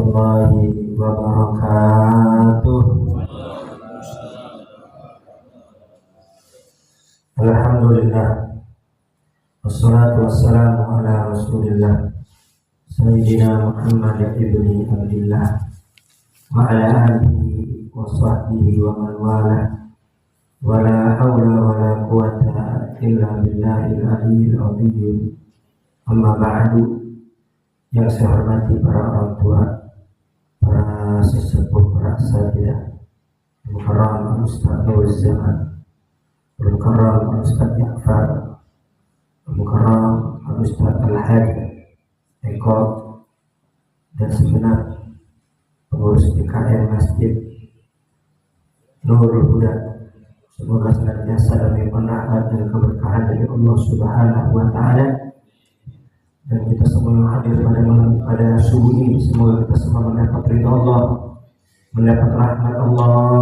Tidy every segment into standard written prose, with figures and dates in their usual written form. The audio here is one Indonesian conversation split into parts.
warahmatullahi wabarakatuh. Alhamdulillah, wassalatu wassalamu ala rasulillah Sayyidina Muhammad ibni Abdillah wa ala alihi wa sahbihi wa man wala wa la hawla wa la quwata illa billahil aliyyil azim. Amma ba'du. Yang saya hormati para orang tua, para sesepuh, para asatidzah, Al-Mukarram Ustaz Nur Zaman, Al-Mukarram Ustaz Ja'far, Al-Mukarram Ustaz Al-Hadi Eko, dan segenap pengurus PKM Masjid Nurul Huda. Semoga senantiasa dalam rahmat dan keberkahan dari Allah Subhanahu wa Ta'ala, dan kita semua yang hadir pada subuh ini, semoga kita semua mendapat ridha Allah, mendapat rahmat Allah,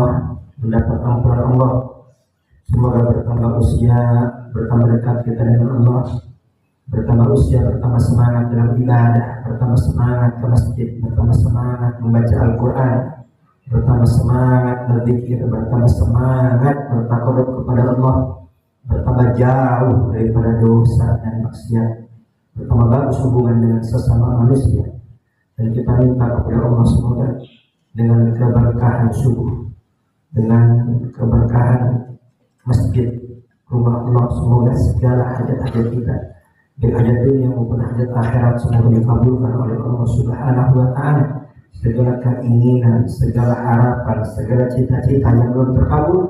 mendapat ampunan Allah. Semoga bertambah usia, bertambah dekat kita dengan Allah, bertambah usia, bertambah semangat dalam ibadah, bertambah semangat ke masjid, bertambah semangat membaca Al-Quran, bertambah semangat berzikir, bertambah semangat bertakarub kepada Allah, bertambah jauh daripada dosa dan maksiat, bertambah bagus hubungan dengan sesama manusia. Dan kita minta kepada Allah semoga dengan keberkahan subuh, dengan keberkahan masjid rumah Allah, semoga segala hajat-hajat kita, baik hajat dunia maupun hajat akhirat, semoga dikabulkan oleh Allah Subhanahu wa Ta'ala. Segala keinginan, segala harapan, segala cita-cita yang belum terkabul,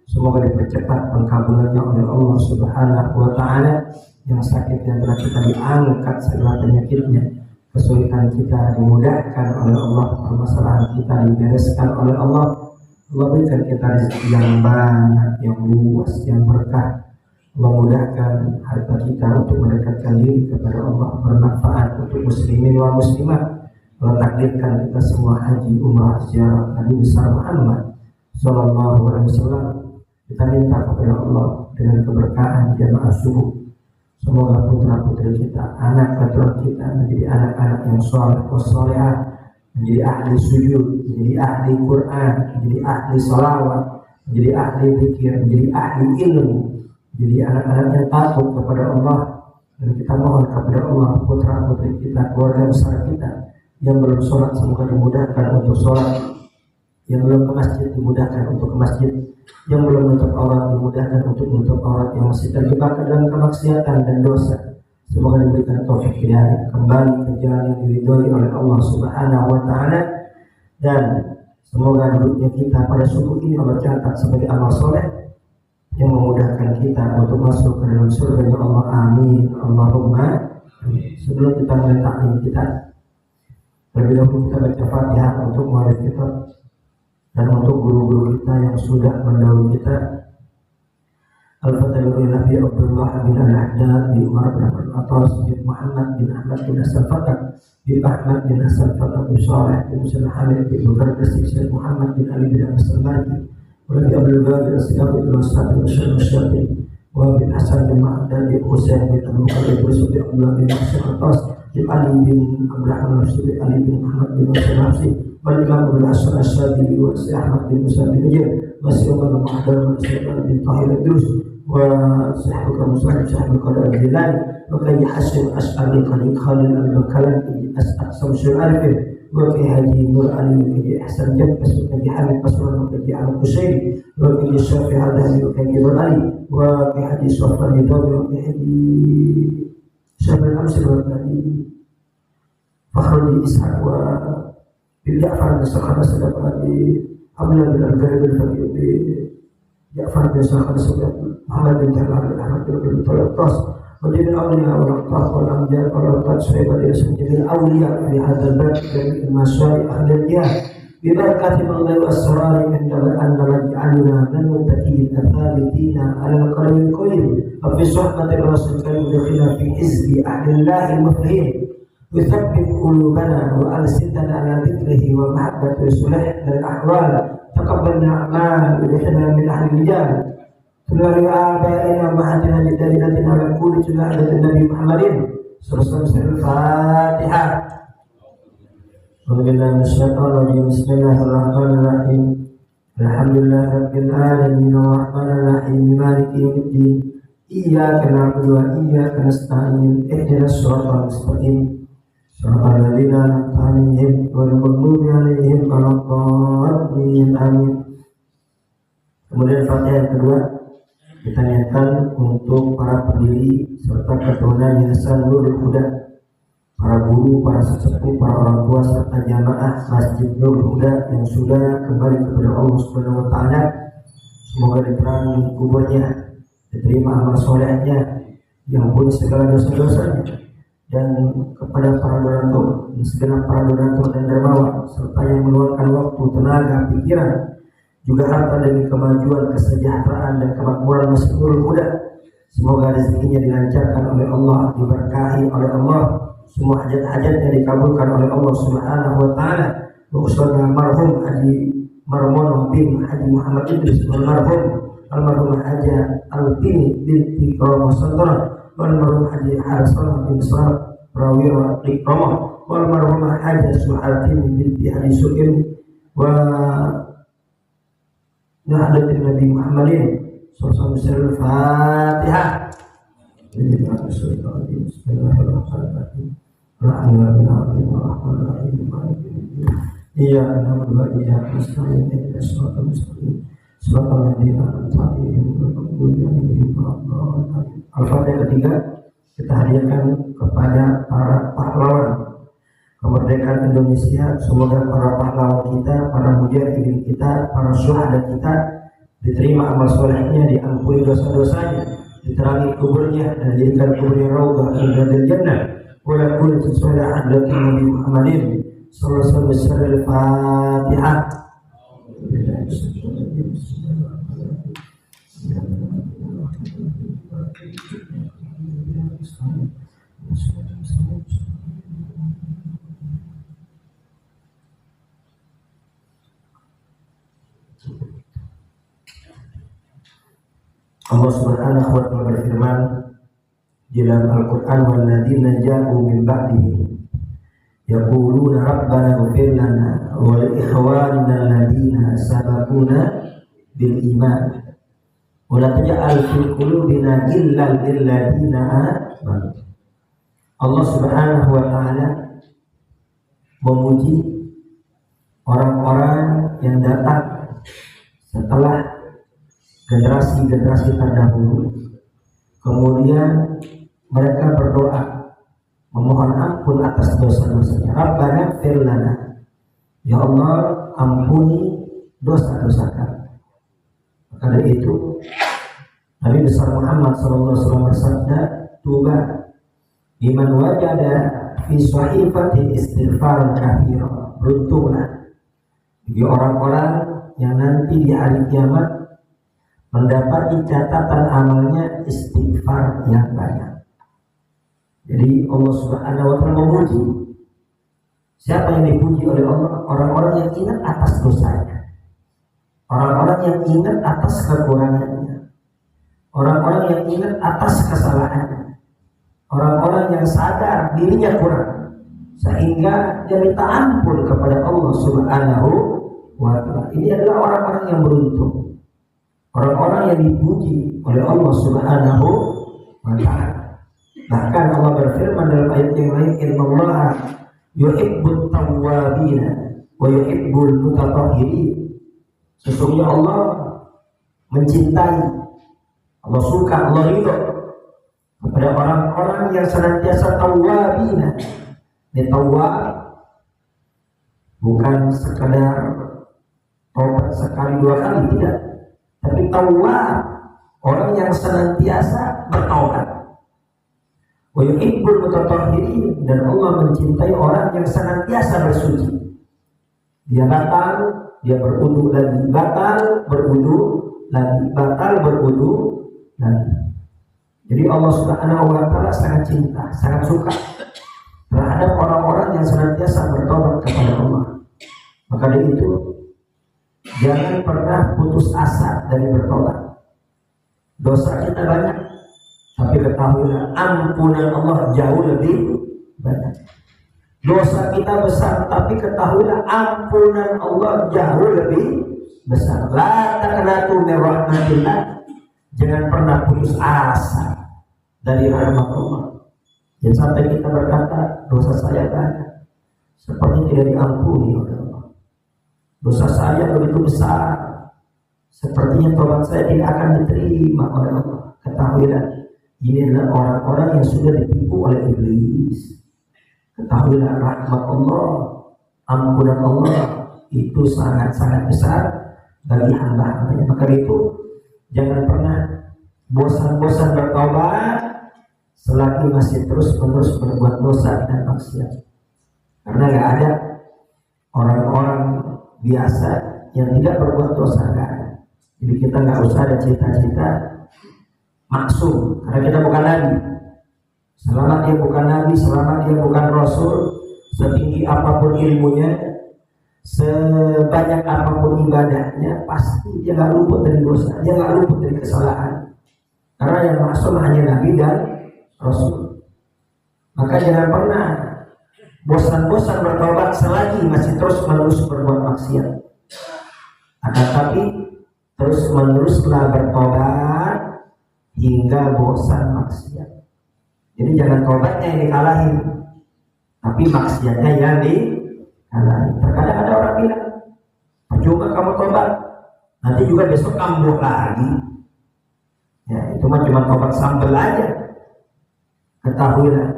semoga dipercepat pengkabulannya oleh Allah Subhanahu wa Ta'ala. Yang sakit yang telah kita diangkat segala penyakitnya, kesulitan kita dimudahkan oleh Allah, permasalahan kita dibereskan oleh Allah. Allah berikan kita rezeki yang banyak, yang luas, yang berkah. Allah mudahkan harta kita untuk mendekatkan diri kepada Allah, bermanfaat untuk muslimin wa muslimat. Allah takdirkan kita semua haji, umrah, ziarah Nabi besar Muhammad sallallahu alaihi wasallam. Kita minta kepada Allah dengan keberkahan jamaah subuh, semoga putra-putri kita, anak keturunan kita menjadi anak-anak yang saleh wa salihah, menjadi ahli sujud, menjadi ahli Quran, menjadi ahli salawat, menjadi ahli zikir, menjadi ahli ilmu, menjadi anak-anak yang takut kepada Allah. Dan kita mohon kepada Allah, putra-putri kita, keluarga besar kita yang belum sholat semoga dimudahkan untuk sholat, yang belum ke masjid dimudahkan untuk ke masjid, yang belum menutup aurat dimudahkan untuk menutup aurat, yang masih terjebak dalam kemaksiatan dan dosa semoga diberikan taufik hidayah kembali ke jalan yang diridhoi oleh Allah Subhanahu wa Ta'ala. Dan semoga duduknya kita pada subuh ini Allah catat sebagai amal soleh yang memudahkan kita untuk masuk ke dalam surga ya Allah, amin Allahumma amin. Sebelum kita mulai taklim kita, terlebih dahulu kita baca Fatihah untuk mualif kita dan untuk guru-guru kita yang sudah mendahului kita. Al-Fatihah lillahi Nabi Abdullah bin Al-Haddad bin Umar bin Al-Atas bin Muhammad bin Ahmad bin As-Salfatah bin Ahmad bin As-Salfatah bin Saleh bin Musa Hamid bin Mukardas bin Muhammad bin Ali bin As-Salmati wa bin Abdul Qadir As-Sigaf bin Ustaz bin Syarif wa bin Hasan bin Ma'dan bin Husain bin Al-Muqaddid bin Abdullah bin As-Salfatah bin Ali bin Abraham bin Ali bin Muhammad bin As-Salmati wal Imam bin As-Syafi'i wa Ahmad bin Musa bin Najib wa Sa'id bin Muhammad bin Tahir Idrus wa Sahibul Musa'id Sahibul Qadar al-Jilani wa Qayy Hasan Ash'ari Khalid al-Bakalan As'ad Samsul Arifin wa Qayy Haji Nur Ali wa Qayy Hasan Jabbas wa Qayy Hamid Pasuran wa Qayy Ahmad Qusayri wa Qayy Syafi Hadani wa Qayy Nur Ali wa Qayy Haji Sofan Nidawi wa Qayy Haji Syabal Amsir wa Qayy Fakhrul Ishaq wa bin Ja'far bin Sakhar Sadaqah bi Abdullah bin Al-Gharib al-Faqih bi Ja'far bin Sakhar Sadaqah Muhammad bin Jalal bin Ahmad bin Talaqqas wa bin Awliya wa Al-Taf wa Al-Amjad wa Al-Taf Syaibat bin Awliya fi hadzal bab dari masyayikh ahli-jihad bi barakati Allah wa asrar min an naj'alna min muttaqin athabitina ala al-qalbi al-qayyim wa fi suhbati rasul karim dakhila fi hizbi ahli al-muflihin وثبت قلوبنا وألسنتنا على ذكره ومحبة صلح الأحوال تقبلنا أعمال ودخلنا من أهل الرجال Tulari abaina ma'atina jidalinatina ala kulli jila'adat Nabi Muhammadin. Selesai Al-Fatihah. Bismillahirrahmanirrahim. Alhamdulillahirabbil alamin arrahmanir rahim maliki yaumiddin. Iyyaka na'budu wa iyyaka nasta'in. Ihdinas siratal mustaqim. Shiratal ladzina an'amta 'alaihim ghairil maghdubi 'alaihim waladdallin. Amin. Kemudian Fatihah yang kedua kita niatkan untuk para pendiri serta ketua Yayasan Nurul Huda, para guru, para sesepuh, para orang tua serta jamaah Masjid Nurul Huda yang sudah kembali kepada Allah Subhanahu wa taala. Semoga diterangi kuburnya, diterima amal solehnya, diampuni segala dosa-dosanya, dan kepada para donatur, segenap para donatur dan dermawan serta yang meluangkan waktu, tenaga, pikiran, juga harta demi kemajuan, kesejahteraan dan kemakmuran Masjid Nurul Huda. Semoga rezekinya dilancarkan oleh Allah, diberkahi oleh Allah, semua hajat-hajatnya dikabulkan oleh Allah Subhanahu wa taala. Wa marhum Haji Marmono bin Haji Muhammad Idris, almarhum Haji Alpini binti Kromo Santoro, almarhum Haji Harsan bin Salam Prawira Kromo, almarhum Haji Suhartini binti Haji Sukim wa Nahdatin Nabi Muhammadin sallallahu alaihi Fatihah. Bismillahirrahmanirrahim. Iya, alhamdulillah, iya, Bismillah, Bismillah, Bismillah. Suratul Ladzina an'amta 'alaihim ghairil maghdubi 'alaihim waladdallin. Al-Fatihah ketiga kita hadiahkan kepada para pahlawan kemerdekaan Indonesia. Semoga para pahlawan kita, para mujahidin kita, para syuhada kita diterima amal solehnya, diampuni dosa-dosanya, diterangi kuburnya dan dijadikan kuburnya raudhah min riyadil jannah. Wa yakun sesuai hadratin Nabi Muhammadin sallallahu alaihi wasallam. Al-Fatihah. Allah Subhanahu wa ta'ala berfirman di dalam Al-Qur'an, walladzina ja'u min ba'dihim yaquluna rabbana ighfir lana wa li ikhwanina alladziina sabaquna bil iman wa la taj'al fi qulubina ghillan lil ladzina amanu. Allah Subhanahu wa ta'ala memuji orang-orang yang datang setelah generasi-generasi terdahulu. Kemudian mereka berdoa memohon ampun atas dosa-dosanya. Rabbana ighfir lana, ya Allah ampuni dosa-dosa kami. Maka dari itu Nabi besar Muhammad SAW bersabda, tuba liman wajada fi sahifati istighfar katsira. Beruntunglah bagi orang-orang yang nanti di hari kiamat mendapati catatan amalnya istighfar yang banyak. Jadi Allah Subhanahu wa ta'ala memuji. Siapa yang dipuji oleh Allah? Orang-orang yang ingat atas dosanya, orang-orang yang ingat atas kekurangannya, orang-orang yang ingat atas kesalahannya, orang-orang yang sadar dirinya kurang sehingga dia minta ampun kepada Allah Subhanahu wa ta'ala. Ini adalah orang-orang yang beruntung, orang-orang yang dipuji oleh Allah Subhanahu wa ta'ala. Bahkan Allah berfirman dalam ayat yang lain, innallaha yuhibbut tawwabina wa yuhibbul mutatahhirin. Sesungguhnya Allah mencintai, Allah suka, Allah ridho kepada orang-orang yang senantiasa tawwabina. Ini tawwab bukan sekadar taubat sekali dua kali, tidak, tapi tawwab orang yang senantiasa bertaubat. Wa yuhibbul mutatahhirin, dan Allah mencintai orang yang senantiasa bersuci. Dia batal, dia berwudu lagi, batal, berwudu lagi, batal, berwudu lagi. Jadi Allah Subhanahu wa ta'ala sangat cinta, sangat suka terhadap orang-orang yang senantiasa bertobat kepada Allah. Maka dari itu jangan pernah putus asa dari bertobat. Dosa kita banyak, tapi ketahuilah ampunan Allah jauh lebih banyak. Dosa kita besar, tapi ketahuilah ampunan Allah jauh lebih besar. La taqnatu min rahmatillah. Jangan pernah putus asa dari rahmat Allah. Jangan sampai kita berkata dosa saya banyak, seperti tidak diampuni oleh Allah. Dosa saya begitu besar, sepertinya tobat saya tidak akan diterima oleh Allah. Ketahuilah, ini adalah orang-orang yang sudah ditipu oleh iblis. Ketahuilah rahmat Allah, ampunan Allah itu sangat-sangat besar bagi hamba-hambanya. Maka itu jangan pernah bosan-bosan bertobat selagi masih terus-menerus berbuat dosa dan maksiat. Karena nggak ada orang-orang biasa yang tidak berbuat dosa, nggak ada. Jadi kita nggak usah ada cita-cita maksum, karena kita bukan nabi. Selama dia bukan nabi, selama dia bukan rasul, setinggi apapun ilmunya, sebanyak apapun ibadahnya, pasti dia nggak luput dari dosa, dia nggak luput dari kesalahan. Karena yang maksum hanya nabi dan rasul. Maka jangan pernah bosan-bosan bertobat selagi masih terus-menerus berbuat maksiat. Akan tapi terus-meneruslah bertobat hingga bosan maksiat. Jadi jangan tobatnya yang dikalahin, tapi maksiatnya yang dikalahin. Terkadang ada orang bilang, percuma kamu tobat, nanti juga besok kambuh lagi. Ya, itu mah cuma tobat sambel aja. Ketahuilah,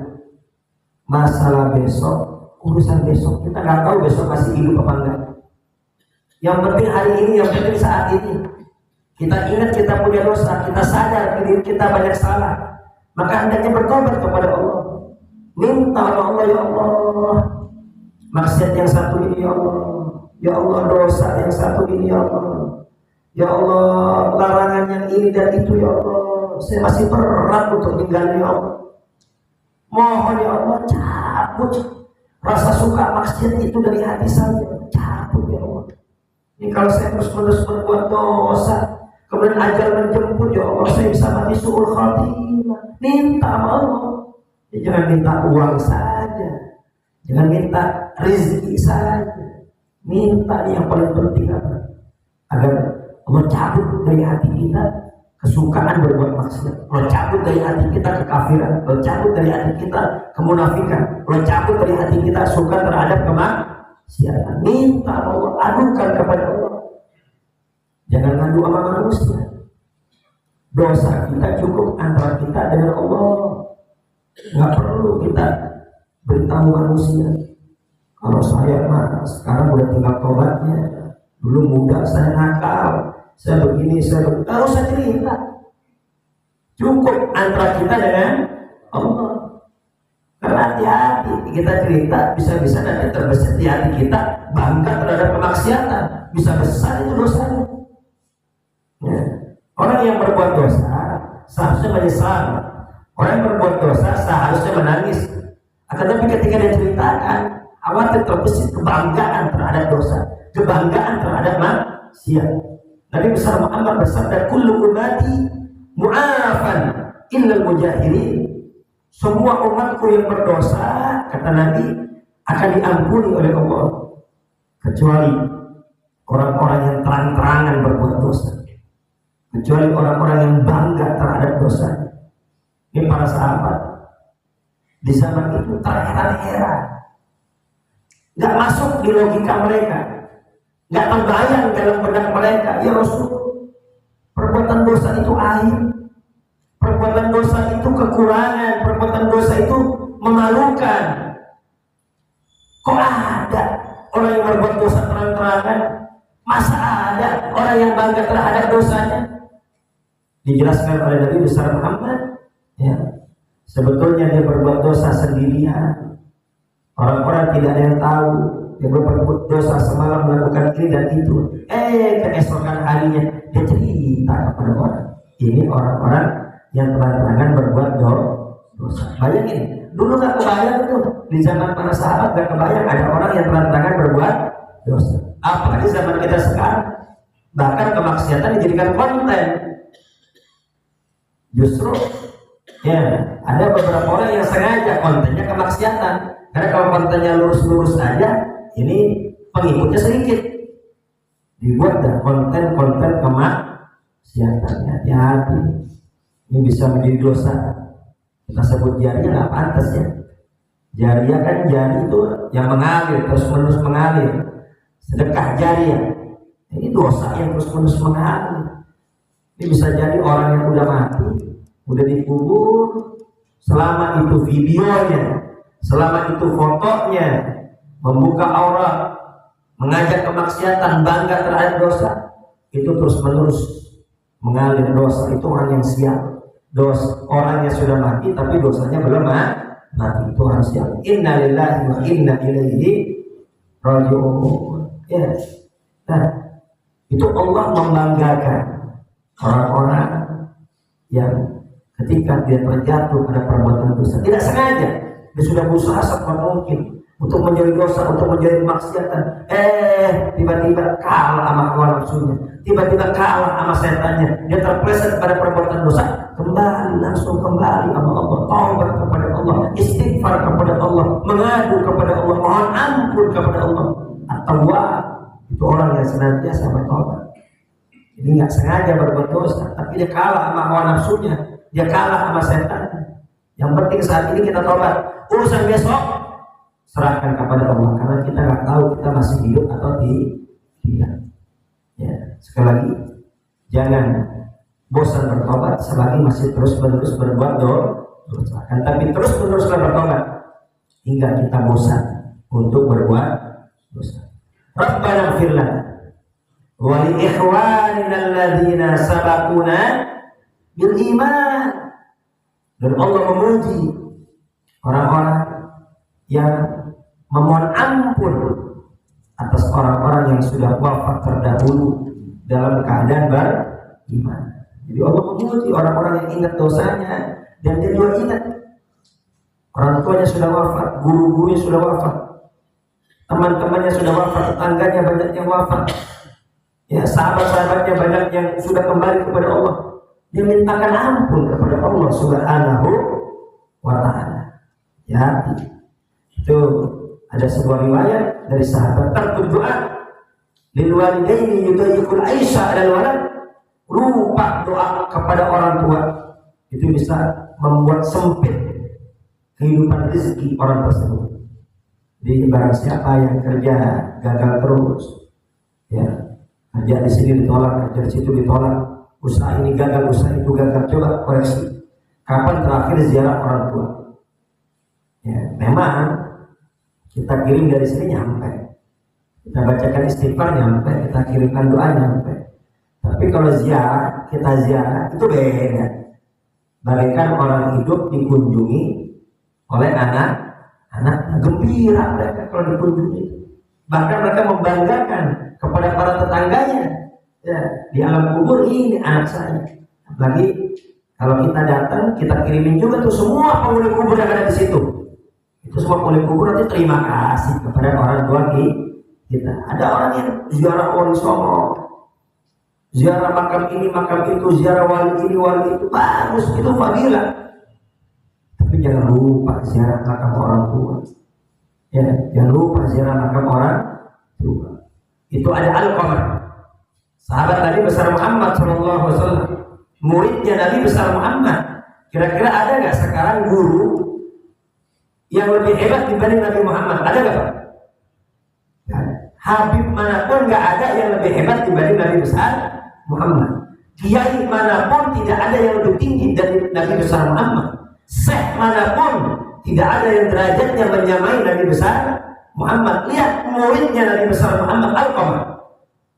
masalah besok, urusan besok, kita nggak tahu besok masih hidup apa enggak. Yang penting hari ini, yang penting saat ini. Kita ingat kita punya dosa, kita sadar diri kita banyak salah, maka hendaknya bertobat kepada Allah. Minta Allah, ya Allah, maksiat yang satu ini ya Allah, ya Allah dosa yang satu ini ya Allah, ya Allah larangan yang ini dan itu ya Allah, saya masih berat untuk tinggal ya Allah. Mohon ya Allah cabut rasa suka maksiat itu dari hati saya, cabut ya Allah. Ini kalau saya terus-menerus berbuat dosa, kemudian ajal menjemput ya Allah, saya bisa mati su'ul khatimah. Minta sama Allah. Ya, jangan minta uang saja, jangan minta rezeki saja, minta yang paling penting apa? Agar Allah cabut dari hati kita kesukaan berbuat maksiat, Allah cabut dari hati kita kekafiran, Allah cabut dari hati kita kemunafikan, Allah cabut dari hati kita suka terhadap kemaksiatan. Minta Allah, adukan kepada Allah. Jangan ngadu sama manusia. Dosa kita cukup antara kita dengan Allah. Nggak perlu kita beritahu manusia. Kalau saya mah sekarang udah tinggal tobatnya. Dulu muda saya nakal, saya begini, saya begini. Nggak usah cerita. Cukup antara kita dengan Allah. Karena hati-hati kita cerita, bisa-bisa nanti terbesit di hati kita bangga terhadap kemaksiatan. Bisa besar itu dosanya. Ya. Orang yang berbuat dosa seharusnya menyesal. Orang yang berbuat dosa seharusnya menangis. Akan tapi ketika dia ceritakan, khawatir terbesit kebanggaan terhadap dosa, kebanggaan terhadap maksiat. Nabi besar Muhammad bersabda, kullu ummati mu'afan illal mujahirin. Semua umatku yang berdosa, kata Nabi, akan diampuni oleh Allah, kecuali orang-orang yang terang-terangan berbuat dosa, kecuali orang-orang yang bangga terhadap dosa. Ini para sahabat di zaman itu terheran-heran, nggak masuk di logika mereka, nggak terbayang dalam benak mereka. Ya Rasul, perbuatan dosa itu aib, perbuatan dosa itu kekurangan, perbuatan dosa itu memalukan. Kok ada orang yang berbuat dosa terang-terangan? Masa ada orang yang bangga terhadap dosanya? Dijelaskan oleh Nabi besar Muhammad, ya, sebetulnya dia berbuat dosa sendirian. Orang-orang tidak ada yang tahu dia berbuat dosa semalam, melakukan ini dan itu. Keesokan harinya dia cerita kepada orang. Ini orang-orang yang terang-terangan berbuat dosa. Bayangin, dulu gak kebayang itu. Di zaman para sahabat gak kebayang ada orang yang terang-terangan berbuat dosa. Apalagi zaman kita sekarang, bahkan kemaksiatan dijadikan konten. Justru ya ada beberapa orang yang sengaja kontennya kemaksiatan. Karena kalau kontennya lurus-lurus aja, ini pengikutnya sedikit. Dibuat dan konten-konten kemaksiatan. Hati-hati. Ini bisa menjadi dosa. Kita sebut jariah nggak pantas ya. Jariah kan jari itu yang mengalir, terus-menerus mengalir. Sedekah jariah. Ini dosa yang terus-menerus mengalir. Ini bisa jadi orang yang udah mati, udah dikubur, selama itu videonya, selama itu fotonya, membuka aurat, mengajak kemaksiatan, bangga terhadap dosa, itu terus-menerus mengalir dosa. Itu orang yang siap. Orang yang sudah mati tapi dosanya belum mati, itu harus siap. Inna lillahi wa inna ilaihi raji'un. Ya. Nah, itu Allah membanggakan orang-orang yang ketika dia terjatuh pada perbuatan dosa tidak sengaja, dia sudah berusaha sekuat mungkin untuk menjadi dosa, untuk menjadi maksiatan, tiba-tiba kalah sama hawa nafsunya, tiba-tiba kalah sama setannya, dia terpleset pada perbuatan dosa, langsung kembali sama Allah, taubat kepada Allah, istighfar kepada Allah, mengadu kepada Allah, mohon ampun kepada Allah. At-Tawwab itu orang yang senantiasa bertobat. Ini nggak sengaja berbuat dosa, tapi dia kalah sama hawa nafsunya, dia kalah sama setan. Yang penting saat ini kita tobat. Urusan besok serahkan kepada Allah, karena kita nggak tahu kita masih hidup atau tidak. Ya, sekali lagi, jangan bosan bertobat selagi masih terus-menerus berbuat dosa. Tapi terus-meneruslah bertobat hingga kita bosan untuk berbuat dosa. Rabbana ighfir lana wa li ikhwanina alladziina sabaquna bil iman. Dan Allah memuji orang-orang yang memohon ampun atas orang-orang yang sudah wafat terdahulu dalam keadaan beriman. Jadi Allah memuji orang-orang yang ingat dosanya, dan dia juga ingat orang tuanya sudah wafat, guru-gurunya sudah wafat, teman-temannya sudah wafat, tetangganya banyak yang wafat, ya sahabat-sahabatnya banyak yang sudah kembali kepada Allah. Dia mintakan ampun kepada Allah Subhanahu wa ta'ala. Ya, itu ada sebuah riwayat dari sahabat tertujuan lil walidaini yudayyikul aisha dan walad, lupa doa kepada orang tua itu bisa membuat sempit kehidupan rezeki orang tersebut. Jadi barang siapa yang kerja gagal terus, ya kerja di sini ditolak, kerja di situ ditolak, usaha ini gagal, usaha itu gagal, coba koreksi. Kapan terakhir ziarah orang tua? Ya, memang kita kirim dari sini nyampe, kita bacakan istighfar nyampe, kita kirimkan doa nyampe. Tapi kalau ziarah, kita ziarah itu beda. Bagaikan orang hidup dikunjungi oleh anak gembira mereka kalau dikunjungi. Bahkan mereka membanggakan kepada para tetangganya. Ya, di alam kubur ini anak saya. Apalagi kalau kita datang, kita kirimin juga tuh semua penghuni kubur yang ada di situ. Itu semua penghuni kubur nanti terima kasih kepada orang tua kita. Ada orang yang ziarah Wali Songo, ziarah makam ini, makam itu, ziarah wali ini, wali itu, bagus, itu fadilah. Tapi jangan lupa ziarah makam orang tua. Ya, jangan lupa ziarah makam orang tua. Itu ada Al-Qamar, sahabat Nabi besar Muhammad SAW, muridnya Nabi besar Muhammad. Kira-kira ada nggak sekarang guru yang lebih hebat dibanding Nabi Muhammad? Ada nggak? Habib manapun nggak ada yang lebih hebat dibanding Nabi besar Muhammad. Kiai manapun tidak ada yang lebih tinggi dari Nabi besar Muhammad. Syekh manapun tidak ada yang derajatnya menyamai Nabi besar Muhammad. Lihat muridnya Nabi besar Muhammad, Al-Qamar.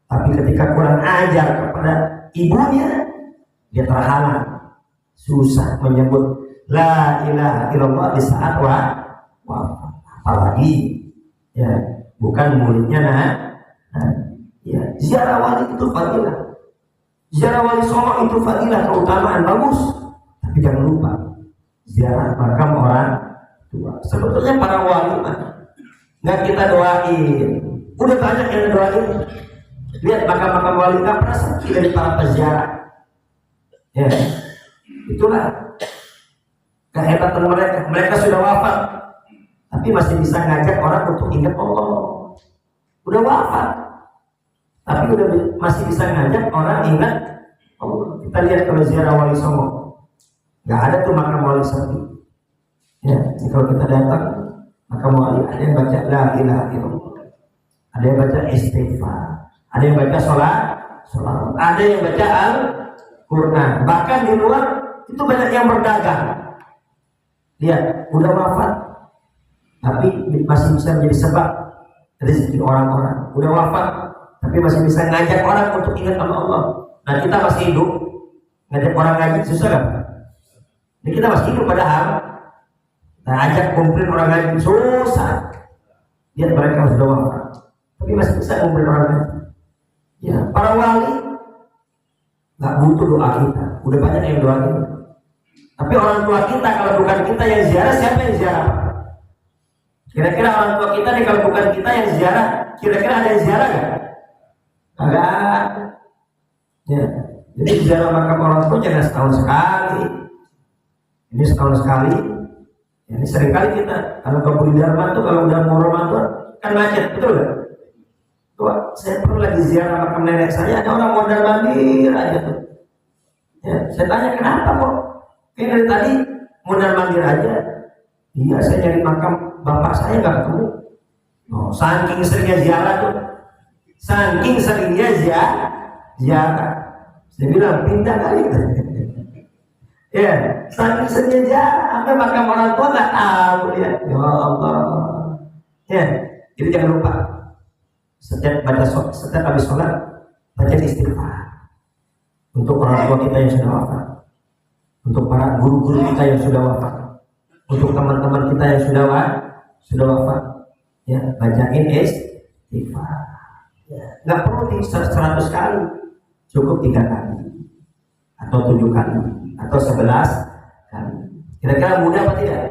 Tapi ketika kurang ajar kepada ibunya, dia terhalang, susah menyebut la ilaha illallah di saat wafat. Apalagi ya bukan muridnya ya, ziarah wali itu fadilah. Ziarah Wali Songo itu fadilah, keutamaan bagus. Tapi jangan lupa ziarah makam orang tua. Sebetulnya para wali nggak kita doain, udah banyak yang doain. Lihat makam-makam wali nggak pernah sepi dari para peziarah. Ya, itulah kehebatan mereka. Mereka sudah wafat, tapi tapi masih bisa ngajak orang untuk ingat Allah. Udah wafat, tapi masih bisa ngajak orang ingat Allah. Kita lihat kalau ziarah Wali Songo, nggak ada tuh makam Wali Songo. Ya, kalau kita datang makam Wali, ada yang baca la ilaha illallah, ada yang baca istighfar, ada yang baca sholat, ada yang baca Al-Quran. Bahkan di luar itu banyak yang berdagang. Lihat, udah wafat, tapi masih bisa menjadi sebab rezeki orang-orang. Udah wafat, tapi masih bisa ngajak orang untuk ingat sama Allah. Nah, kita masih hidup, ngajak orang ngaji susah kan? Ini kita masih hidup padahal. Nah, ajak kumpulin orang ngaji susah. Lihat mereka sudah wafat, tapi masih bisa kumpulin orang ngaji. Ya, para wali nggak butuh doa kita, udah banyak yang doa kita. Tapi orang tua kita, kalau bukan kita yang ziarah, siapa yang ziarah? Kira-kira orang tua kita nih, kalau bukan kita yang ziarah, kira-kira ada yang ziarah nggak? Agak. Ya, jadi ziarah makam orang tua jangan setahun sekali. Ini setahun sekali. Ya, ini sering kali kita. Kalau ke Budi Dharma tuh, kalau udah mau Ramadan kan macet, betul nggak? Tuh, saya perlu lagi ziarah makam nenek saya, ada orang mondar mandir aja tuh. Ya, saya tanya kenapa kok? Kayak dari tadi mondar mandir aja. Iya, saya nyari makam bapak saya nggak ketemu. Oh, saking seringnya ziarah tuh, saking seringnya ziarah. Saya bilang pindah kali. Ya, saking seringnya ziarah, sampai makam orang tua nggak tahu ya. Ya Allah. Ya, jadi jangan lupa setiap habis sholat baca istighfar untuk orang tua kita yang sudah wafat, untuk para guru-guru kita yang sudah wafat, untuk teman-teman kita yang sudah wafat, ya bacain istighfar. Ya, nggak perlu 100 kali, cukup 3 kali, atau 7 kali, atau 11 kali. Kira-kira mudah apa tidak?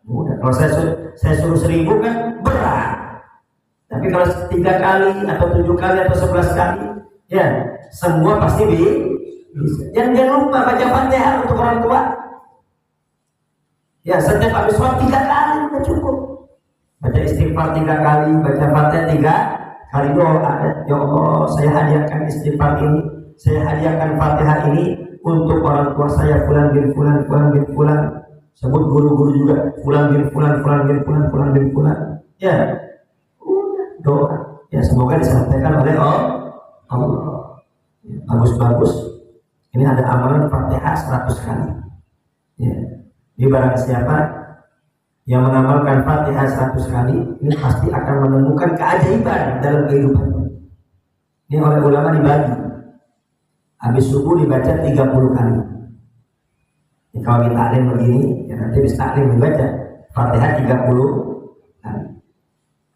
Mudah. Kalau saya suruh 1000 kan berat. Tapi kalau 3 kali, atau 7 kali, atau 11 kali, ya semua pasti bisa. Jangan lupa baca Fatihah untuk orang tua. Ya, setiap habis sholat 3 kali sudah cukup. Baca istighfar 3 kali, baca Fatihah 3 kali, doa. Ya Allah, saya hadiahkan istighfar ini, saya hadiahkan Fatihah ini untuk orang tua saya fulan bin fulan, fulan bin fulan. Sebut guru-guru juga, fulan bin fulan, fulan bin fulan, fulan bin fulan. Ya, doa. Ya, semoga disampaikan oleh Allah. Bagus-bagus. Ini ada amalan Fatihah 100 kali. Ya. Di barang siapa yang mengamalkan Fatihah 100 kali, ini pasti akan menemukan keajaiban dalam kehidupannya. Ini oleh ulama dibagi. Habis subuh dibaca 30 kali. Ini kalau kita taklim begini, ya nanti bisa taklim dibaca Fatihah 30 kali.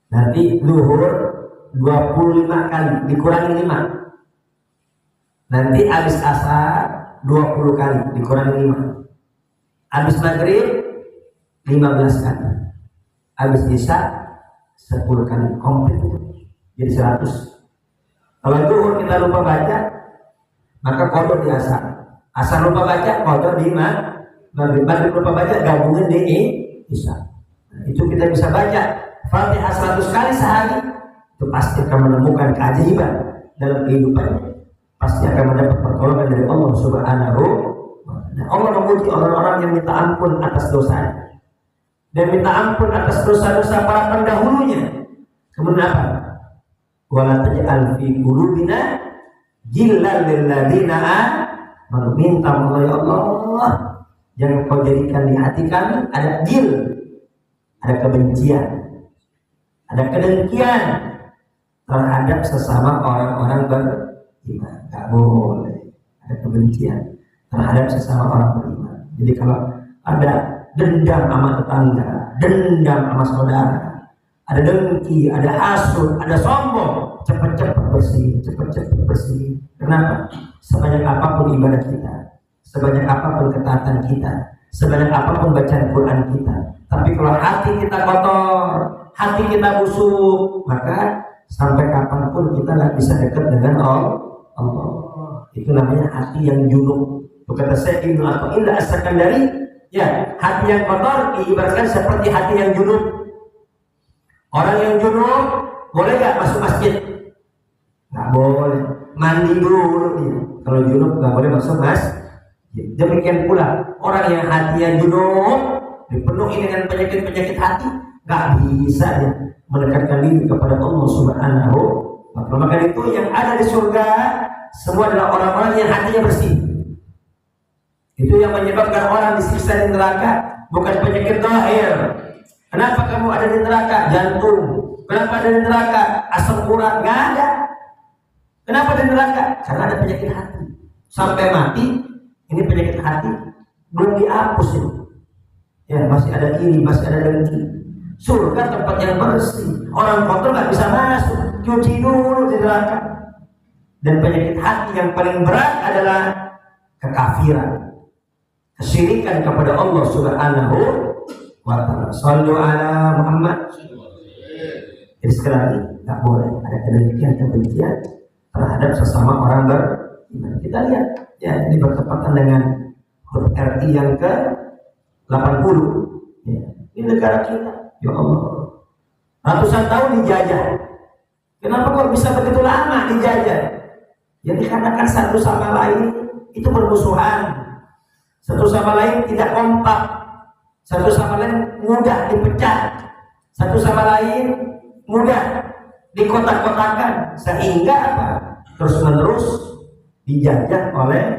Nanti zuhur 25 kali, dikurangi 5. Nanti habis asar 20 kali, dikurangi 5. Habis maghrib 15 kali. Habis isya 10 kali, komplit jadi 100. Kalau zuhur kita lupa baca, maka qadha di asar. Asar lupa baca, qadha di maghrib. Maghrib lupa baca, gabungin di isya. Nah, itu kita bisa baca Fatihah 100 kali sehari, itu pasti akan menemukan keajaiban dalam kehidupannya. Pasti akan mendapat pertolongan dari Allah Subhanahu wa ta'ala. Allah memuji orang-orang yang minta ampun atas dosanya dan minta ampun atas dosa-dosa para pendahulunya. Kemudian apa? Wala taj'al fi qulubina ghillan lil ladzina amanu. Minta ya Allah, jangan kau jadikan di hati kami ada ghil, ada kebencian, ada kedengkian terhadap sesama orang-orang beriman. Gak boleh ada kebencian terhadap sesama orang beriman. Jadi kalau ada dendam sama tetangga, dendam sama saudara, ada dengki, ada hasud, ada sombong, cepat-cepat bersih. Kenapa? Sebanyak apapun ibadah kita, sebanyak apapun ketaatan kita, sebanyak apapun bacaan Quran kita, tapi kalau hati kita kotor, hati kita busuk, maka sampai kapanpun kita nggak bisa dekat dengan Allah. Itu namanya hati yang junub. Kata Syekh Ibnu Athaillah As-Sakandari, ya, hati yang kotor diibaratkan seperti hati yang junub. Orang yang junub boleh nggak masuk masjid? Nggak boleh. Mandi dulu dia. Kalau junub nggak boleh masuk masjid. Demikian pula orang yang hatinya junub dipenuhi dengan penyakit-penyakit hati, nggak bisa ya mendekatkan diri kepada Allah Subhanahu wa Ta'ala. Maka itu yang ada di surga semua adalah orang-orang yang hatinya bersih. Itu yang menyebabkan orang disiksa di neraka, bukan penyakit zahir. Kenapa kamu ada di neraka? Jantung. Kenapa ada di neraka? Asam urat. Nggak ada. Kenapa di neraka? Karena ada penyakit hati. Sampai mati, ini penyakit hati belum dihapus ini. Ya, masih ada iri, masih ada dengki. Surga tempat yang bersih. Orang kotor nggak bisa masuk. Cuci dulu di neraka. Dan penyakit hati yang paling berat adalah kekafiran, kesyirikan kepada Allah Subhanahu wa Ta'ala. Shallu ala Muhammad. Jadi sekali lagi, tak boleh ada kebencian terhadap sesama orang beriman. Kita lihat, ya ini bertepatan dengan huruf RI yang ke-80. Ya, ini negara kita, ya Allah. Ratusan tahun dijajah. Kenapa kok bisa begitu lama dijajah? Ya dikarenakan satu sama lain itu bermusuhan. Satu sama lain tidak kompak. Satu sama lain mudah dipecah. Satu sama lain mudah dikotak-kotakan. Sehingga apa? Terus-menerus dijajah oleh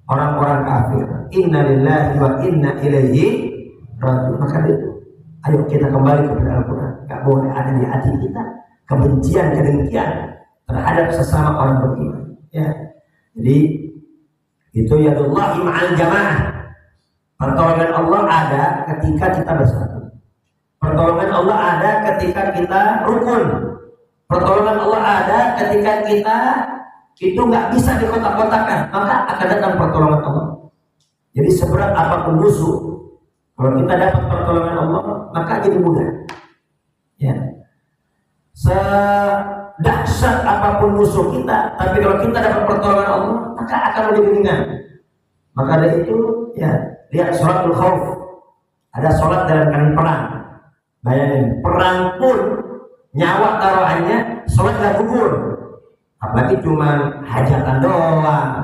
orang-orang kafir. Inna lillahi wa inna ilaihi raji'un. Maka itu, ayo kita kembali kepada Al-Quran. Gak boleh ada di hati kita kebencian, kedengkian terhadap sesama orang beriman. Ya. Jadi itu yadullahi ma'al jamaah. Pertolongan Allah ada ketika kita bersatu. Pertolongan Allah ada ketika kita rukun. Pertolongan Allah ada ketika kita itu nggak bisa dikotak-kotakan, maka akan datang pertolongan Allah. Jadi seberat apapun musuh, kalau kita dapat pertolongan Allah, maka jadi mudah. Ya. Sedahsyat apapun musuh kita, tapi kalau kita dapat pertolongan Allah, maka akan lebih ringan. Maka dari itu, ya lihat sholatul khauf. Ada sholat dalam keadaan perang. Bayangin, perang pun nyawa taruhannya, sholat gak gugur. Apalagi cuma hajatan doang.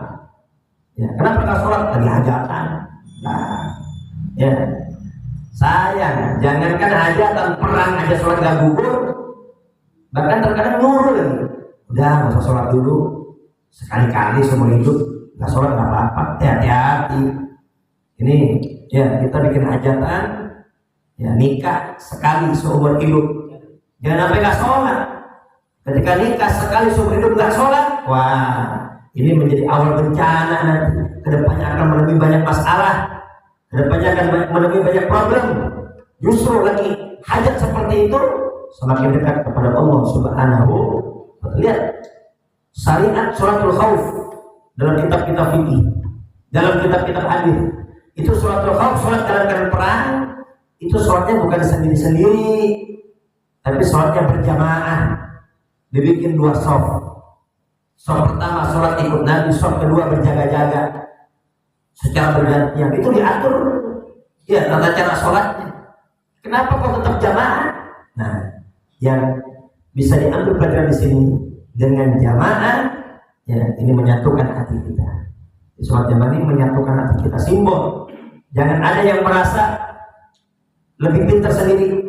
Ya, kenapa gak sholat? Lagi hajatan. Nah, ya sayang, jangankan hajatan, perang aja sholat gak gugur. Bahkan terkadang nyuruh lagi. Udah gak usah sholat dulu. Sekali-kali seumur hidup gak sholat gak apa-apa. Hati-hati. Ini ya kita bikin hajatan, ya nikah sekali seumur hidup. Jangan sampai gak sholat. Ketika nikah sekali seumur hidup gak sholat, wah ini menjadi awal bencana nanti. Kedepannya akan menemui banyak masalah. Kedepannya akan menemui banyak problem. Justru lagi hajat seperti itu semakin dekat kepada Allah Subhanahu wa Ta'ala. Lihat syariat sholatul khauf dalam kitab-kitab fikih, dalam kitab-kitab hadis. Itu sholatul khauf, sholat dalam keadaan perang. Itu sholatnya bukan sendiri-sendiri, tapi sholatnya berjamaah. Dibikin dua shaf. Shaf pertama sholat ikut Nabi, shaf kedua berjaga-jaga secara bergantian. Itu diatur ya tata cara sholatnya. Kenapa kok tetap jamaah? Nah, yang bisa diambil pelajaran di sini dengan jamaah, ya ini menyatukan hati kita. Sholat jamaah ini menyatukan hati kita, simbol. Jangan ada yang merasa lebih pintar sendiri.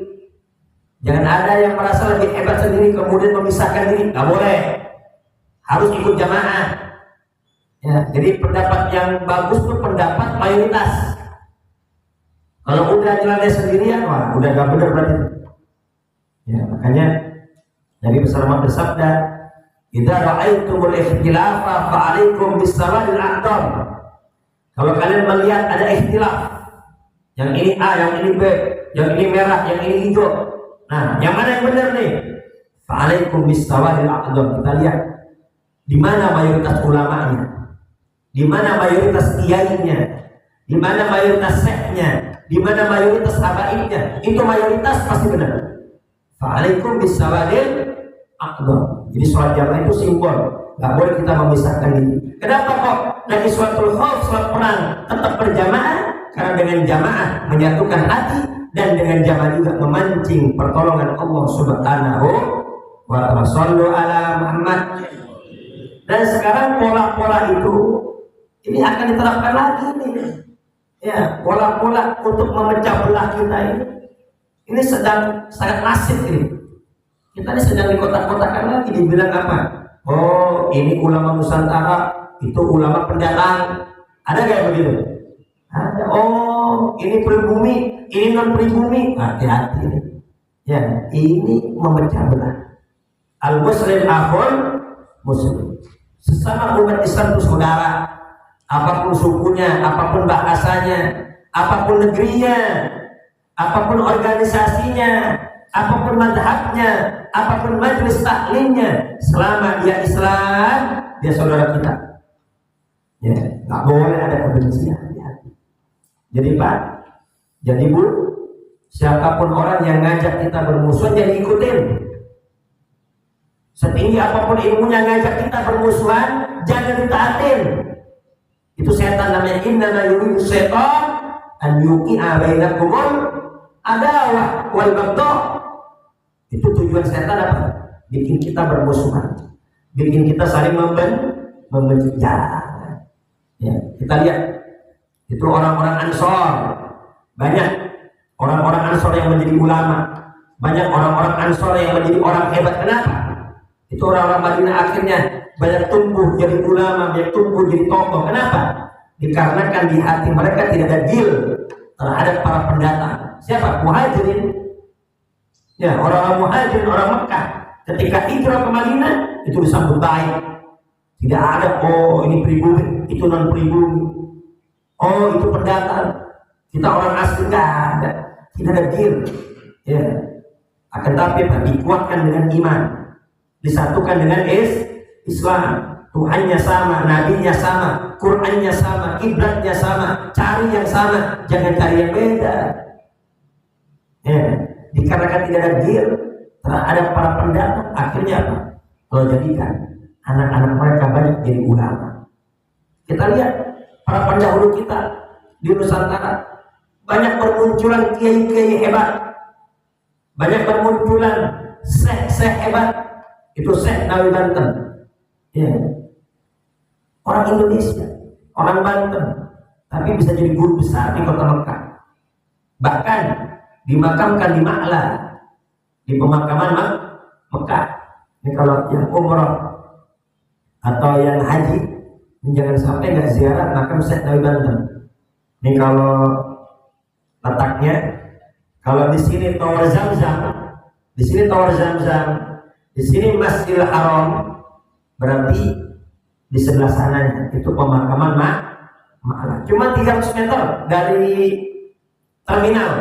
Jangan ada yang merasa lebih hebat sendiri kemudian memisahkan diri. Nggak boleh. Harus ikut jamaah. Ya, jadi pendapat yang bagus itu pendapat mayoritas. Kalau udah jalannya sendirian, wah udah nggak benar berarti. Ya, makanya Nabi Muhammad bersabda, "Idza ra'aitumul ikhtilafa fa'alaikum bis-sawadil aqdam." Kalau kalian melihat ada ikhtilaf, yang ini A, yang ini B, yang ini merah, yang ini hijau. Nah, yang mana yang benar nih? Fa'alaikum bis-sawadil aqdam. Kita lihat di mana mayoritas ulamanya, di mana mayoritas kiainya, di mana mayoritas syekhnya, di mana mayoritas habaibnya. Itu mayoritas pasti benar. Fa'alaikum bis-sawadil aqdam. Jadi sholat jamaah itu simbol, nggak boleh kita memisahkan diri. Kenapa kok dari sholatul khauf, sholat perang tetap berjamaah? Karena dengan jamaah menyatukan hati, dan dengan jamaah juga memancing pertolongan Allah Subhanahu wa ta'ala. Shallu ala Muhammad. Dan sekarang pola-pola itu ini akan diterapkan lagi nih. Ya, pola-pola untuk memecah belah kita ini sedang sangat masif ini. Kita ini sedang dikotak-kotakan lagi, dibilang apa? Oh, ini ulama Nusantara, itu ulama pendatang. Ada nggak yang begitu? Ada. Oh, ini pribumi, ini non pribumi. Hati-hati ini. Ya, ini memecah belah. Al-Muslim akhul Muslim. Sesama umat Islam itu saudara. Apapun sukunya, apapun bahasanya, apapun negerinya, apapun organisasinya, apapun madhabnya, apapun majelis taklimnya, selama dia Islam, dia saudara kita. Ya, nggak boleh ada kebencian. Jadi Pak, jadi Bu, siapapun orang yang ngajak kita bermusuhan, jangan ikutin. Setinggi apapun ilmunya ngajak kita bermusuhan, jangan ditaatin. Itu setan namanya. Innama yuridu syaitan an yuqi'a bainakumul adawah wal baghdha. Itu tujuan setan apa? Bikin kita bermusuhan, bikin kita saling membenci. Ya, kita lihat itu orang-orang Ansor, banyak orang-orang Ansor yang menjadi ulama, banyak orang-orang Ansor yang menjadi orang hebat. Kenapa? Itu orang-orang Madinah akhirnya banyak tumbuh jadi ulama, banyak tumbuh jadi tokoh. Kenapa? Dikarenakan di hati mereka tidak ada deal terhadap para pendatang. Siapa? Muhajirin. Ya, orang-orang Muhajirin, orang Mekah. Ketika hijrah ke Madinah, itu disambut baik. Tidak ada, oh ini pribumi, itu non pribumi. Oh itu pendatang, kita orang asli, tidak ada. Tidak ada deal. Ya. Akan tapi dikuatkan dengan iman, disatukan dengan Islam. Tuhannya sama, nabinya sama, Qur'annya sama, kiblatnya sama, cari yang sama, jangan cari yang beda. Ya, dikarenakan tidak ada deal terhadap para pendatang, akhirnya apa? Kalau jadikan anak-anak mereka banyak jadi ulama. Kita lihat para pendahulu kita di Nusantara, banyak bermunculan kiai-kiai hebat, banyak bermunculan syekh-syekh hebat. Itu Syekh Nawawi Banten. Ya. Orang Indonesia, orang Banten, tapi bisa jadi guru besar di kota Mekah. Bahkan dimakamkan di Ma'la, di pemakaman Mekah. Ini kalau yang umrah atau yang haji, jangan sampai nggak ziarah makam Syekh Nawawi Banten. Ini kalau letaknya, kalau di sini Tower Zamzam, di sini Tower Zamzam, di sini Masjidil Haram, berarti di sebelah sananya itu pemakaman Ma'la. Cuma 300 meter dari terminal.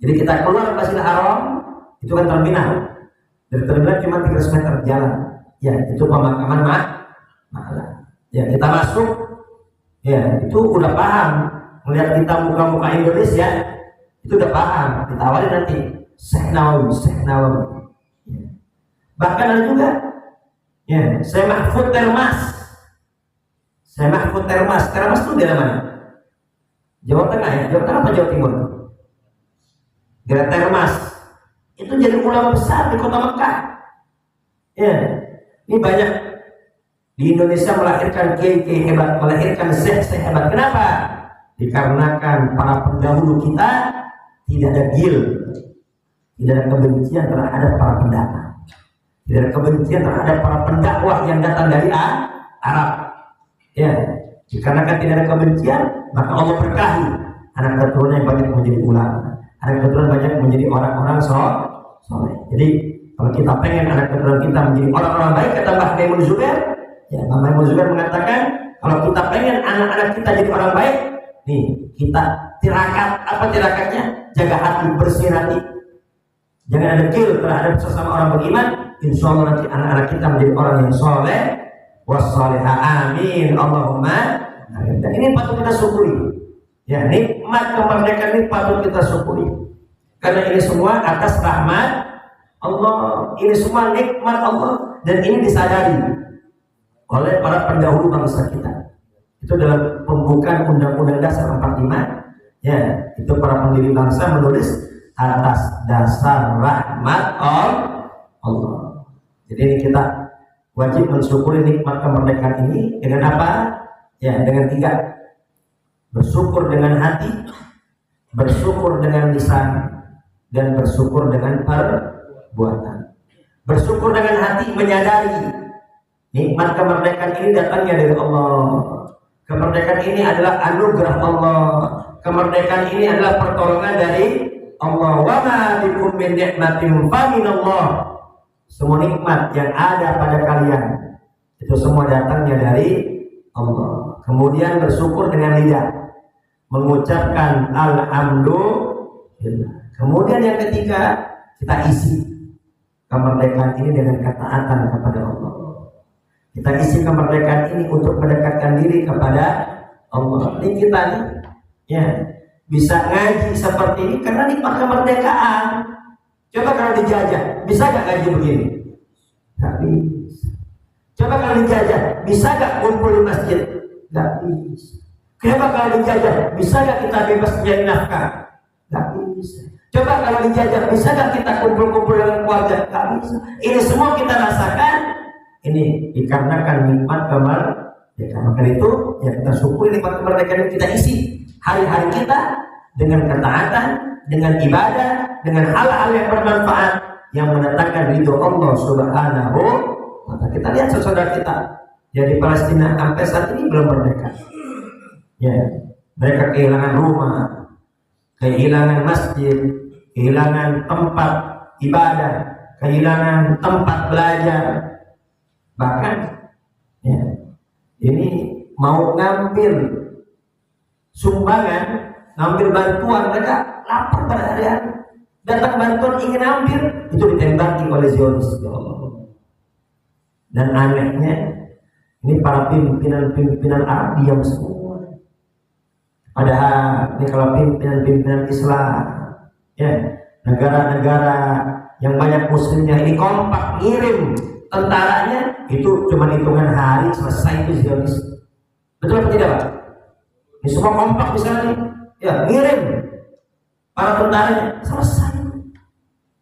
Jadi kita keluar Masjidil Haram, itu kan terminal. Dari terminal cuma 300 meter jalan. Ya, itu pemakaman Ma'la. Ya, kita masuk. Ya, itu udah paham. Melihat kita muka-muka Indonesia, itu udah paham. Ditawari nanti Syekh Nawawi. Ya. Bahkan ada juga ya, Syekh Mahfud Termas. Termas itu dari mana? Jawa Tengah ya? Jawa Tengah apa Jawa Timur? Daerah Termas. Itu jadi ulama besar di kota Mekah. Ya, ini banyak di Indonesia melahirkan kiai-kiai hebat, melahirkan syekh-syekh hebat. Kenapa? Dikarenakan para pendahulu kita tidak ada gil, tidak ada kebencian terhadap para pendatang. Tidak ada kebencian terhadap para pendakwah yang datang dari Arab. Ya, dikarenakan tidak ada kebencian, maka Allah berkahi anak keturunan yang banyak menjadi ulama, anak keturunan banyak menjadi orang-orang soleh. Jadi kalau kita pengen anak keturunan kita menjadi orang-orang baik, kata Mbah Maimun Zubair, ya Mbah Maimun Zubair mengatakan kalau kita pengen anak-anak kita jadi orang baik, nih kita tirakat. Apa tirakatnya? Jaga hati, bersih hati. Jangan ada gil terhadap sesama orang beriman. Insya Allah nanti anak-anak kita menjadi orang yang soleh, wassaleha, amin, Allahumma. Dan ini patut kita syukuri. Ya, nikmat kemerdekaan ini patut kita syukuri. Karena ini semua atas rahmat Allah. Ini semua nikmat Allah, dan ini disadari oleh para pendahulu bangsa kita. Itu dalam pembukaan Undang-Undang Dasar 45. Ya, itu Itu para pendiri bangsa menulis atas dasar rahmat Allah. Jadi ini kita wajib mensyukuri nikmat kemerdekaan ini dengan apa? Ya, dengan 3. Bersyukur dengan hati, bersyukur dengan lisan, dan bersyukur dengan perbuatan. Bersyukur dengan hati, menyadari nikmat kemerdekaan ini datangnya dari Allah. Kemerdekaan ini adalah anugerah Allah. Kemerdekaan ini adalah pertolongan dari Allah. Wa ma bikum min ni'matin fa minallah. Semua nikmat yang ada pada kalian itu semua datangnya dari Allah. Kemudian bersyukur dengan lidah, mengucapkan alhamdulillah. Kemudian yang ketiga, kita isi kemerdekaan ini dengan ketaatan kepada Allah. Kita isi kemerdekaan ini untuk mendekatkan diri kepada Allah. Ini kita nih, ya, bisa ngaji seperti ini karena nikmat kemerdekaan. Coba kalau dijajah, bisa gak ngaji begini? Gak bisa. Coba kalau dijajah, bisa gak kumpul di masjid? Gak bisa. Coba kalau dijajah, bisa gak kita bebas mencari nafkah? Gak bisa. Coba kalau dijajah, bisa gak kita kumpul-kumpul dengan keluarga? Gak bisa. Ini semua kita rasakan, ini dikarenakan nikmat kemerdekaan. Maka itu, ya kita syukuri nikmat kemerdekaan kita isi hari-hari kita dengan ketaatan, dengan ibadah, dengan hal-hal yang bermanfaat yang mendatangkan ridho Allah Subhanahu wa ta'ala. Kita lihat saudara kita yang di Palestina sampai saat ini belum merdeka. Ya, mereka kehilangan rumah, kehilangan masjid, kehilangan tempat ibadah, kehilangan tempat belajar. Bahkan ya, ini mau ngambil sumbangan, ngambil bantuan, mereka lapar berhari-hari. Datang bantuan ingin ambil, itu ditembaki oleh Zionis. Ya Allah. Dan anehnya, ini para pimpinan Arab diam semua. Padahal ini kalau pimpinan Islam, ya, negara-negara yang banyak muslimnya ini kompak ngirim tentaranya, itu cuma hitungan hari selesai itu Zionis. Betul atau tidak, Pak? Ini semua kompak misalnya, ya, ngirim para tentaranya, selesai.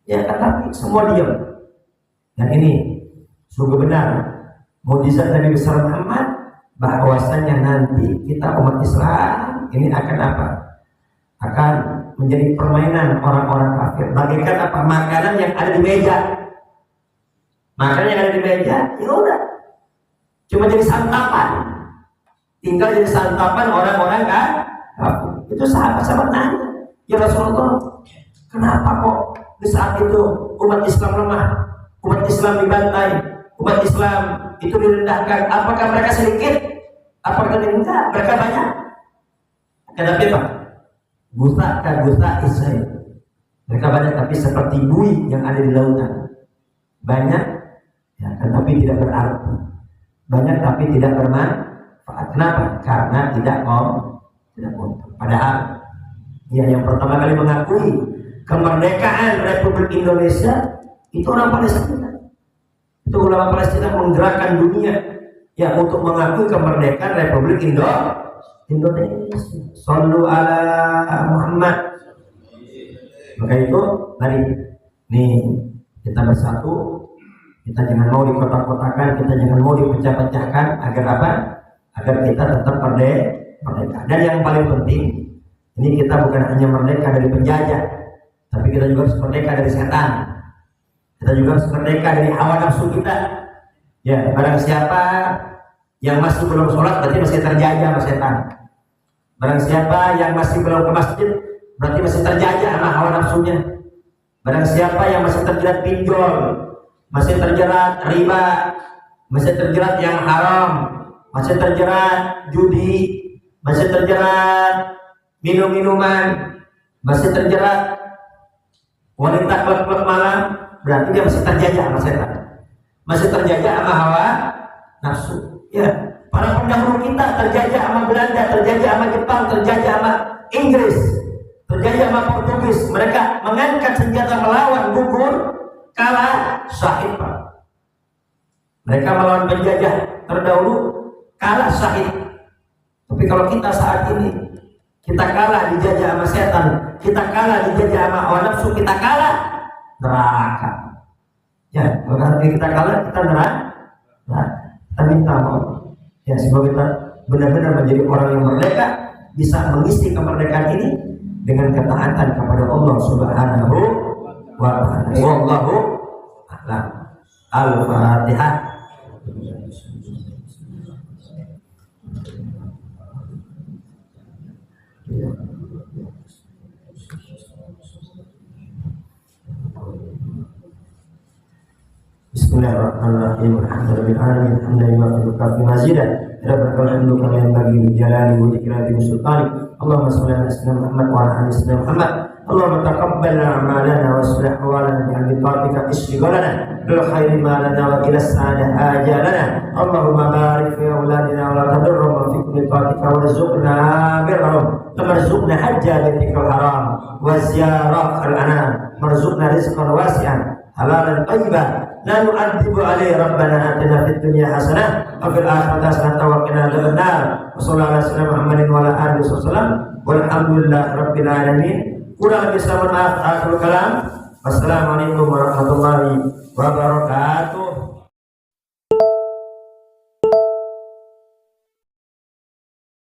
Ya, tapi semua diam. Dan ini sungguh benar mukjizat Nabi besar Muhammad, bahwasanya nanti kita umat Islam ini akan apa? Akan menjadi permainan orang-orang kafir. Bagaikan apa? Makanan yang ada di meja. Makanan yang ada di meja, ya udah, cuma jadi santapan. Tinggal jadi santapan orang-orang kan? Itu sahabat-sahabat nanya, ya Rasulullah, kenapa kok di saat itu umat Islam lemah, umat Islam dibantai, umat Islam itu direndahkan? Apakah mereka sedikit? Apakah enggak? Mereka banyak. Kenapa Pak? Gusa Israel. Mereka banyak tapi seperti buih yang ada di lautan. Banyak, ya, tetapi tidak berarti. Banyak tapi tidak bermanfaat. Kenapa? Karena tidak mau. Padahal, ya, yang pertama kali mengakui kemerdekaan Republik Indonesia itu orang Palestina. Itu ulama Palestina menggerakkan dunia, ya, untuk mengakui kemerdekaan Republik Indonesia. Sallu ala Muhammad. Maka itu tadi nih, kita bersatu, kita jangan mau dikotak-kotakan, kita jangan mau dipecah-pecahkan, agar apa? Agar kita tetap merdeka. Dan yang paling penting, ini kita bukan hanya merdeka dari penjajah, tapi kita juga harus merdeka dari setan. Kita juga harus merdeka dari hawa nafsu kita. Ya, barang siapa yang masih belum sholat berarti masih terjajah sama setan. Barang siapa yang masih belum ke masjid berarti masih terjajah sama hawa nafsunya. Barang siapa yang masih terjerat pinjol, masih terjerat riba, masih terjerat yang haram, masih terjerat judi, masih terjerat minum-minuman, masih terjerat wanita klub-klub malam, berarti dia masih terjajah sama setan, masih terjajah sama hawa nafsu. Ya, para pendahulu kita terjajah sama Belanda, terjajah sama Jepang, terjajah sama Inggris, terjajah sama Portugis. Mereka mengangkat senjata melawan, gugur, kalah, syahid, Pak. Mereka melawan penjajah terdahulu, kalah, syahid. Tapi kalau kita saat ini, kita kalah dijajah sama setan, kita kalah dijajah sama hawa nafsu, kita kalah neraka. Ya, kalau kita kalah, kita neraka. Nah, kita minta maaf. Ya, semoga kita benar-benar menjadi orang yang merdeka, bisa mengisi kemerdekaan ini dengan ketaatan kepada Allah Subhanahu wa ta'ala. Wallahu a'lam. Al-Fatihah. Bismillahirrahmanirrahim. Alhamdulillahirabbil alamin. Hamdan fi mazidah. Rabbana hamdu kama yanbaghi li jalali wa ikrami sultani. Allahumma shalli ala sayyidina Muhammad wa ala ali sayyidina Muhammad. Allahumma taqabbal a'malana wa aslih ahwalana bi ta'atika ishghalana bil khairi ma lana wa ila as-sa'adah ajalana. Allahumma barik fi auladina wa la tadurrum fi kulli ta'atika warzuqna birrahum. Warzuqna hajja baitikal haram wa ziyarat al-anam. Warzuqna rizqan wasi'an halalan thayyiban. La nu'adzibu alaihi rabbana atina fid dunya hasanah wa fil akhirati hasanah wa qina adzabannar. Wassallallahu ala sayyidina Muhammadin wa ala alihi wasallam. Walhamdulillahi rabbil alamin. Kurang lebih mohon maaf. Akhirul kalam. Wassalamualaikum warahmatullahi wabarakatuh.